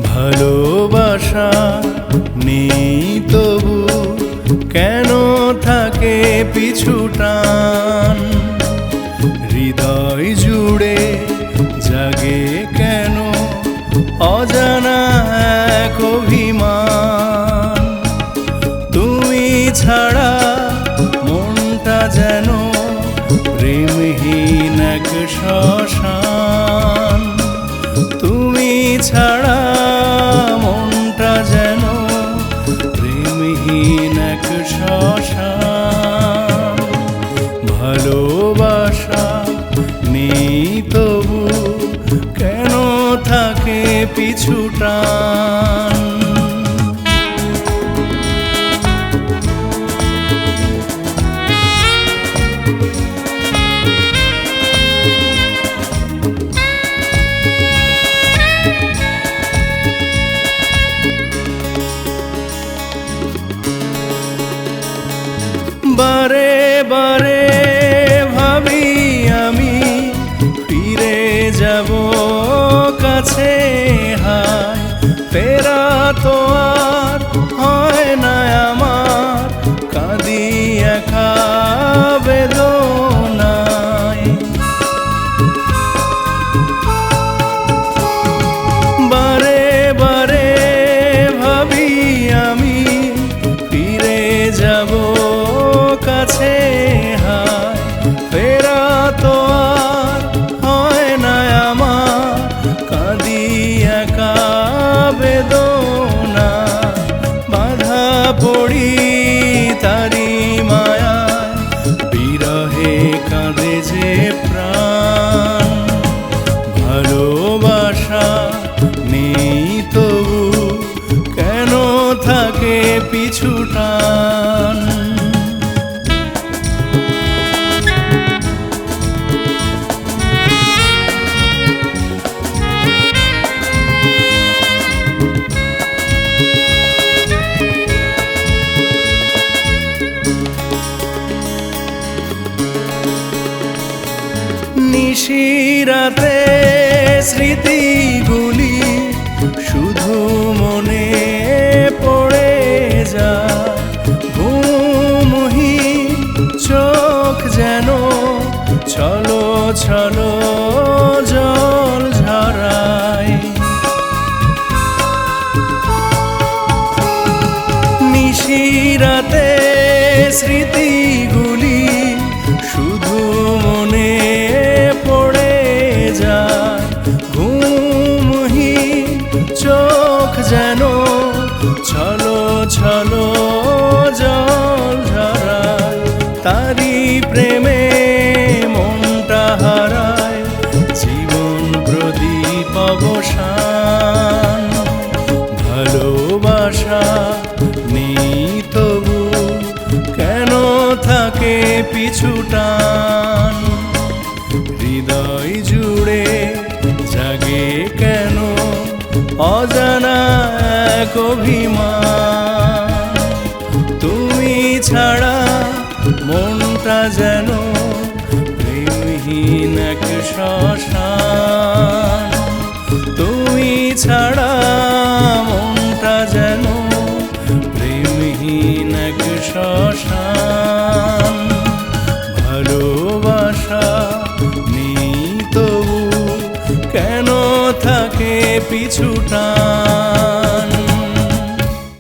ভালোবাসা নেই তবু কেন থাকে পিছু টান? হৃদয় জুড়ে জাগে কেন অজানা এক অভিমান? তুমি ছাড়া মনটা যেন প্রেমহীন এক শ্মশান। তুমি ছাড়া মনটা যেন প্রেমহীন এক শ্মশান। ভালোবাসা নেই তবু কেন থাকে পিছু টান? বারে বারে ভাবি আমি ফিরে যাব কাছে, হায় ফেরা তো আর হয় না আমার, কাঁদি একা বেদনায়। বারে বারে ভাবি আমি ফিরে যাব কাছে, হায় ফেরা তো আর হয় না আমার, কাঁদি একা বেদনা। বাধা পড়ি তারি মায়ায়, বিরহে কাঁদে যে প্রাণ। ভালোবাসা নেই তবু কেন থাকে পিছু টান? নিশিরাতে স্মৃতিগুলি শুধু মনে পড়ে যায়, ঘুমহীন চোখ যেন ছলো ছলো জল ঝরায়। নিশিরাতে স্মৃতিগুলি শুধু মনে পড়ে যায়, ঘুমহীন চোখ যেন ছলো ছলো জল ঝরায়। তারি প্রেমে মনটা হারায়, জীবন প্রদীপ অবসান। ভালোবাসা নেই তবু কেন থাকে পিছু টান? হৃদয় জুড়ে জাগে কেন অজানা এক অভিমান? তুমি ছাড়া মনটা যেন প্রেমহীন এক শ্মশান। তুমি ছাড়া মনটা যেন প্রেমহীন এক শ্মশান। ভালোবাসা নেই তবু কেন থাকে পিছু টান?